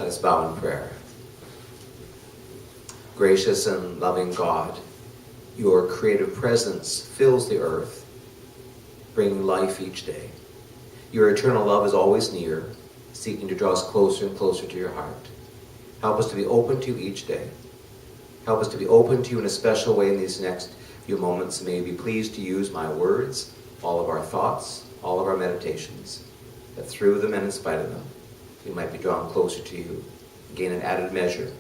Let us bow in prayer. Gracious and loving God, your creative presence fills the earth, bringing life each day. Your eternal love is always near, seeking to draw us closer and closer to your heart. Help us to be open to you each day. Help us to be open to you in a special way in these next few moments. May you be pleased to use my words, all of our thoughts, all of our meditations, that through them and in spite of them, we might be drawn closer to you, gain an added measure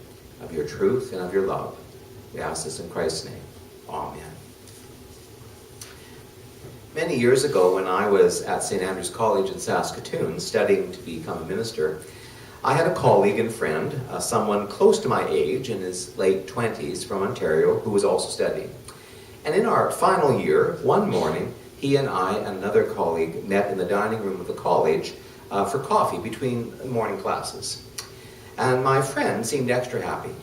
of your truth and of your love. We ask this in Christ's name. Amen. Many years ago, when I was at St. Andrew's College in Saskatoon studying to become a minister, I had a colleague and friend, someone close to my age in his late 20s from Ontario, who was also studying. And in our final year, one morning, he and I and another colleague met in the dining room of the college for coffee between morning classes. And my friend seemed extra happy.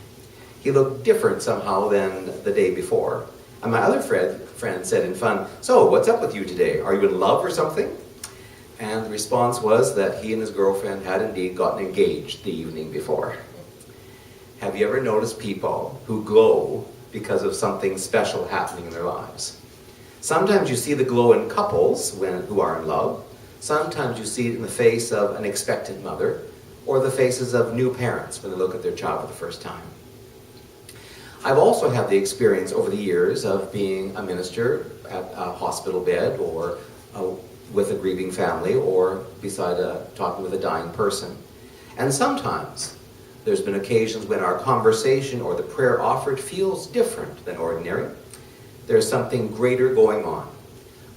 He looked different somehow than the day before. And my other friend said in fun, "So, what's up with you today? Are you in love or something?" And the response was that he and his girlfriend had indeed gotten engaged the evening before. Have you ever noticed people who glow because of something special happening in their lives? Sometimes you see the glow in couples who are in love. Sometimes you see it in the face of an expectant mother or the faces of new parents when they look at their child for the first time. I've also had the experience over the years of being a minister at a hospital bed or with a grieving family or talking with a dying person. And sometimes there's been occasions when our conversation or the prayer offered feels different than ordinary. There's something greater going on,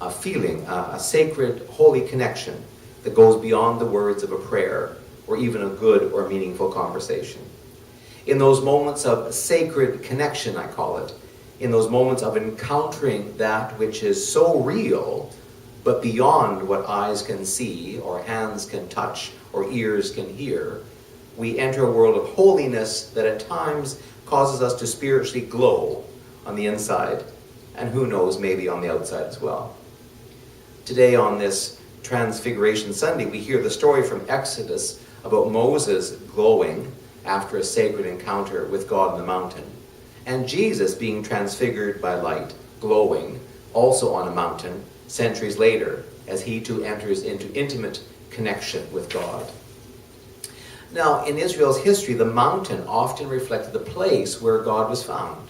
a feeling, a sacred, holy connection that goes beyond the words of a prayer or even a good or meaningful conversation. In those moments of sacred connection, I call it, in those moments of encountering that which is so real, but beyond what eyes can see or hands can touch or ears can hear, we enter a world of holiness that at times causes us to spiritually glow on the inside, and who knows, maybe on the outside as well. Today on this Transfiguration Sunday, we hear the story from Exodus about Moses glowing after a sacred encounter with God on the mountain, and Jesus being transfigured by light, glowing, also on a mountain, centuries later, as he too enters into intimate connection with God. Now, in Israel's history, the mountain often reflected the place where God was found.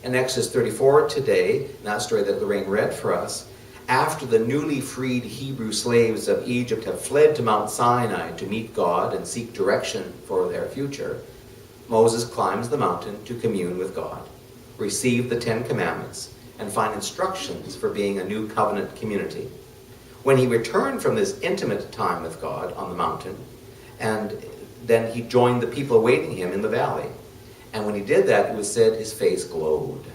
In Exodus 34 today, in that story that Lorraine read for us, after the newly freed Hebrew slaves of Egypt have fled to Mount Sinai to meet God and seek direction for their future, Moses climbs the mountain to commune with God, receive the 10 Commandments, and find instructions for being a new covenant community. When he returned from this intimate time with God on the mountain, and then he joined the people awaiting him in the valley. And when he did that, it was said his face glowed.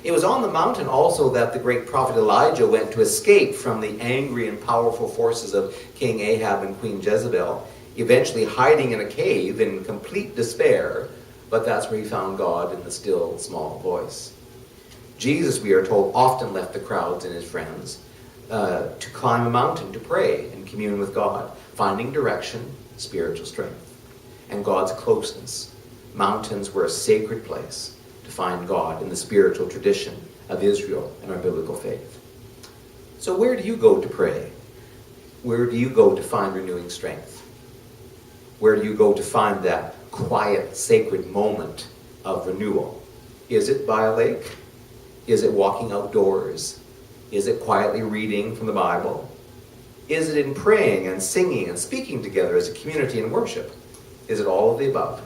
It was on the mountain also that the great prophet Elijah went to escape from the angry and powerful forces of King Ahab and Queen Jezebel, eventually hiding in a cave in complete despair, but that's where he found God in the still, small voice. Jesus, we are told, often left the crowds and his friends to climb a mountain to pray and commune with God, finding direction, spiritual strength, and God's closeness. Mountains were a sacred place to find God in the spiritual tradition of Israel and our biblical faith. So where do you go to pray? Where do you go to find renewing strength? Where do you go to find that quiet, sacred moment of renewal? Is it by a lake? Is it walking outdoors? Is it quietly reading from the Bible? Is it in praying and singing and speaking together as a community in worship? Is it all of the above?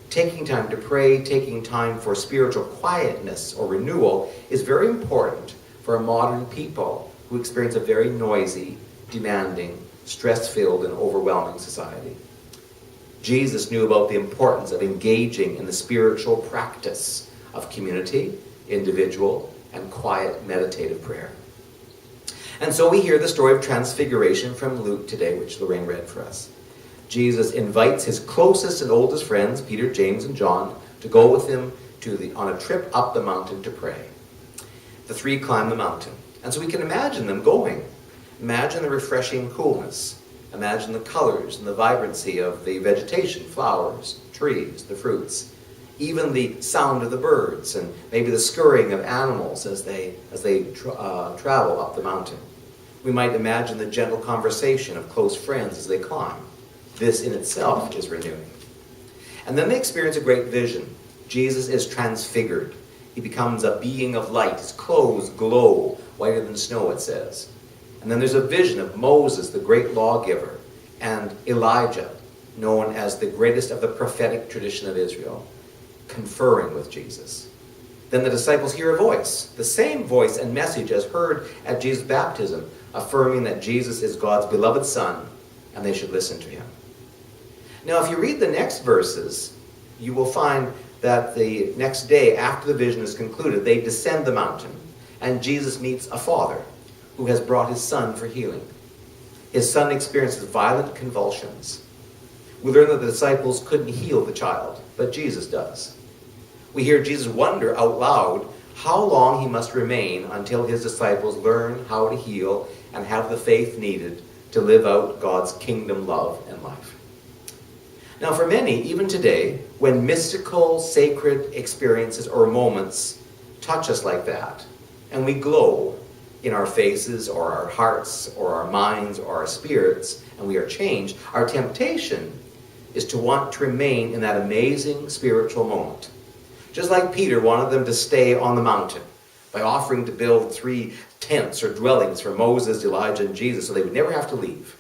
Taking time to pray, taking time for spiritual quietness or renewal is very important for a modern people who experience a very noisy, demanding, stress-filled, and overwhelming society. Jesus knew about the importance of engaging in the spiritual practice of community, individual, and quiet meditative prayer. And so we hear the story of Transfiguration from Luke today, which Lorraine read for us. Jesus invites his closest and oldest friends, Peter, James, and John, to go with him on a trip up the mountain to pray. The three climb the mountain. And so we can imagine them going. Imagine the refreshing coolness. Imagine the colors and the vibrancy of the vegetation, flowers, trees, the fruits, even the sound of the birds and maybe the scurrying of animals as they travel up the mountain. We might imagine the gentle conversation of close friends as they climb. This in itself is renewing. And then they experience a great vision. Jesus is transfigured. He becomes a being of light. His clothes glow whiter than snow, it says. And then there's a vision of Moses, the great lawgiver, and Elijah, known as the greatest of the prophetic tradition of Israel, conferring with Jesus. Then the disciples hear a voice, the same voice and message as heard at Jesus' baptism, affirming that Jesus is God's beloved Son, and they should listen to him. Now, if you read the next verses, you will find that the next day, after the vision is concluded, they descend the mountain, and Jesus meets a father who has brought his son for healing. His son experiences violent convulsions. We learn that the disciples couldn't heal the child, but Jesus does. We hear Jesus wonder out loud how long he must remain until his disciples learn how to heal and have the faith needed to live out God's kingdom love and life. Now, for many, even today, when mystical, sacred experiences or moments touch us like that, and we glow in our faces or our hearts or our minds or our spirits, and we are changed, our temptation is to want to remain in that amazing spiritual moment. Just like Peter wanted them to stay on the mountain by offering to build 3 tents or dwellings for Moses, Elijah, and Jesus so they would never have to leave.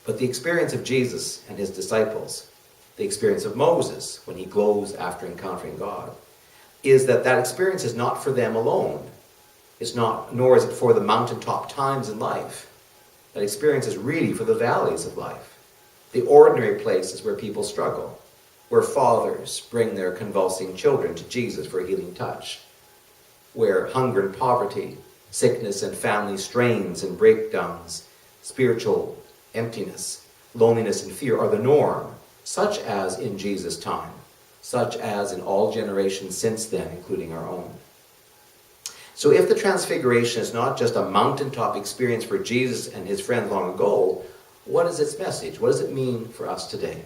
But the experience of Jesus and his disciples, the experience of Moses when he glows after encountering God, is that experience is not for them alone. Nor is it for the mountaintop times in life. That experience is really for the valleys of life, the ordinary places where people struggle, where fathers bring their convulsing children to Jesus for a healing touch, where hunger and poverty, sickness and family strains and breakdowns, spiritual emptiness, loneliness and fear are the norm, such as in Jesus' time, such as in all generations since then, including our own. So if the transfiguration is not just a mountaintop experience for Jesus and his friends long ago, what is its message? What does it mean for us today?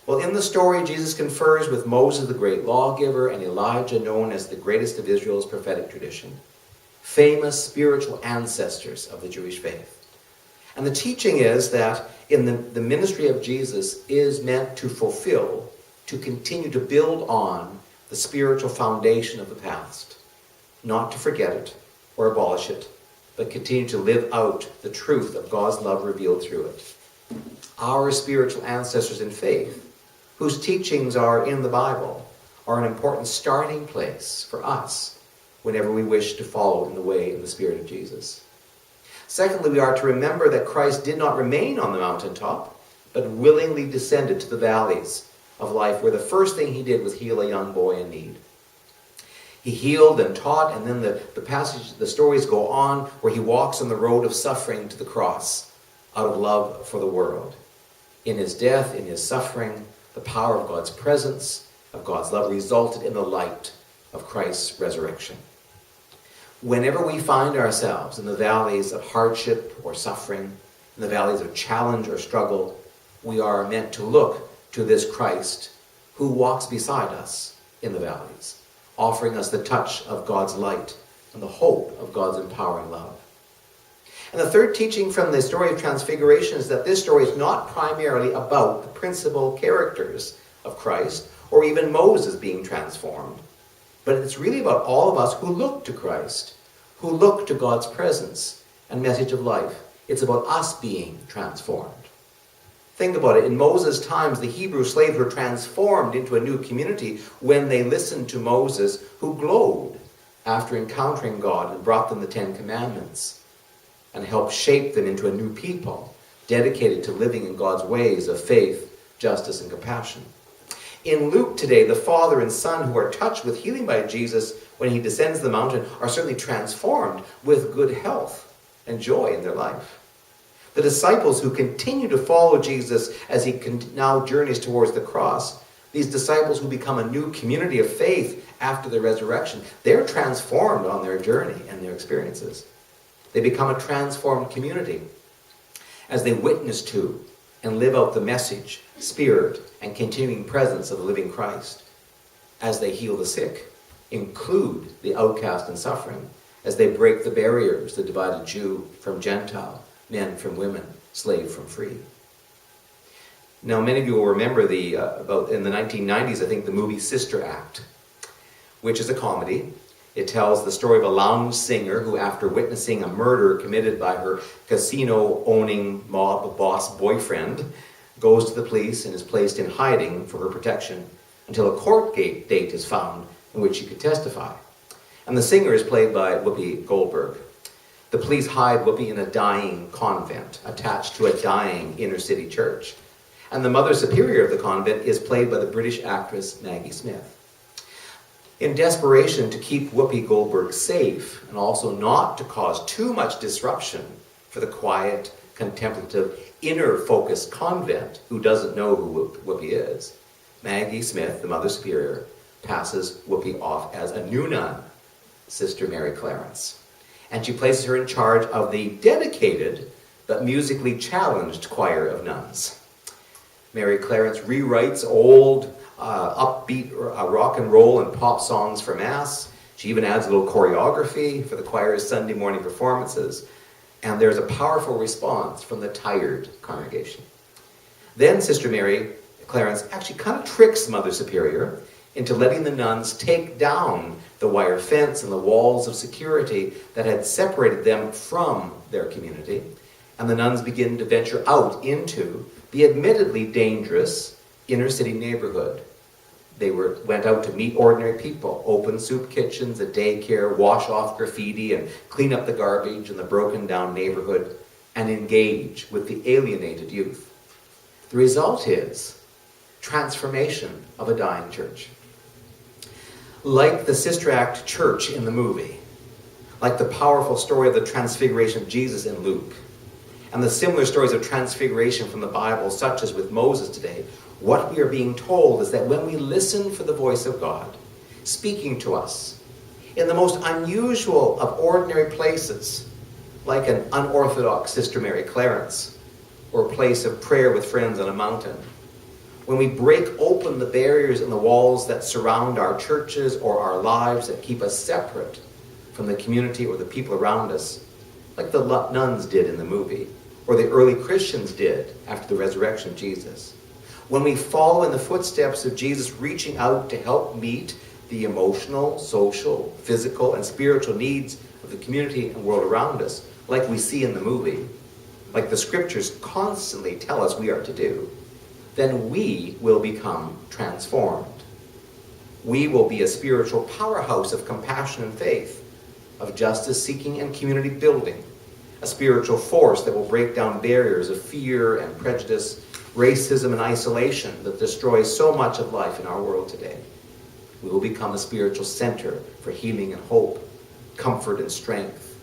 Well, in the story, Jesus confers with Moses, the great lawgiver, and Elijah, known as the greatest of Israel's prophetic tradition, famous spiritual ancestors of the Jewish faith. And the teaching is that in the ministry of Jesus is meant to fulfill, to continue to build on the spiritual foundation of the past. Not to forget it or abolish it, but continue to live out the truth of God's love revealed through it. Our spiritual ancestors in faith, whose teachings are in the Bible, are an important starting place for us whenever we wish to follow in the way and the spirit of Jesus. Secondly, we are to remember that Christ did not remain on the mountaintop, but willingly descended to the valleys of life, where the first thing he did was heal a young boy in need. He healed and taught, and then the stories go on where he walks on the road of suffering to the cross out of love for the world. In his death, in his suffering, the power of God's presence, of God's love, resulted in the light of Christ's resurrection. Whenever we find ourselves in the valleys of hardship or suffering, in the valleys of challenge or struggle, we are meant to look to this Christ who walks beside us in the valleys, offering us the touch of God's light and the hope of God's empowering love. And the third teaching from the story of Transfiguration is that this story is not primarily about the principal characters of Christ or even Moses being transformed, but it's really about all of us who look to Christ, who look to God's presence and message of life. It's about us being transformed. Think about it. In Moses' times, the Hebrew slaves were transformed into a new community when they listened to Moses, who glowed after encountering God and brought them the 10 Commandments and helped shape them into a new people dedicated to living in God's ways of faith, justice, and compassion. In Luke today, the father and son who are touched with healing by Jesus when he descends the mountain are certainly transformed with good health and joy in their life. The disciples who continue to follow Jesus as he now journeys towards the cross, these disciples who become a new community of faith after the resurrection, they're transformed on their journey and their experiences. They become a transformed community. as they witness to and live out the message, spirit, and continuing presence of the living Christ, as they heal the sick, include the outcast and suffering, as they break the barriers that divided Jew from Gentile, men from women, slave from free. Now, many of you will remember about in the 1990s, I think, the movie Sister Act, which is a comedy. It tells the story of a lounge singer who, after witnessing a murder committed by her casino-owning mob boss boyfriend, goes to the police and is placed in hiding for her protection until a court date is found in which she could testify. And the singer is played by Whoopi Goldberg. The police hide Whoopi in a dying convent attached to a dying inner-city church. And the Mother Superior of the convent is played by the British actress Maggie Smith. In desperation to keep Whoopi Goldberg safe and also not to cause too much disruption for the quiet, contemplative, inner-focused convent who doesn't know who Whoopi is, Maggie Smith, the Mother Superior, passes Whoopi off as a new nun, Sister Mary Clarence. And she places her in charge of the dedicated but musically challenged choir of nuns. Mary Clarence rewrites old, upbeat rock and roll and pop songs for Mass. She even adds a little choreography for the choir's Sunday morning performances. And there's a powerful response from the tired congregation. Then Sister Mary Clarence actually kind of tricks Mother Superior into letting the nuns take down the wire fence and the walls of security that had separated them from their community. And the nuns begin to venture out into the admittedly dangerous inner-city neighborhood. They went out to meet ordinary people, open soup kitchens, a daycare, wash off graffiti, and clean up the garbage in the broken-down neighborhood, and engage with the alienated youth. The result is transformation of a dying church. Like the Sister Act church in the movie, like the powerful story of the transfiguration of Jesus in Luke, and the similar stories of transfiguration from the Bible, such as with Moses today, what we are being told is that when we listen for the voice of God, speaking to us in the most unusual of ordinary places, like an unorthodox Sister Mary Clarence, or a place of prayer with friends on a mountain, when we break open the barriers and the walls that surround our churches or our lives that keep us separate from the community or the people around us, like the nuns did in the movie, or the early Christians did after the resurrection of Jesus. When we follow in the footsteps of Jesus, reaching out to help meet the emotional, social, physical, and spiritual needs of the community and world around us, like we see in the movie, like the scriptures constantly tell us we are to do, then we will become transformed. We will be a spiritual powerhouse of compassion and faith, of justice seeking and community building, a spiritual force that will break down barriers of fear and prejudice, racism and isolation that destroys so much of life in our world today. We will become a spiritual center for healing and hope, comfort and strength,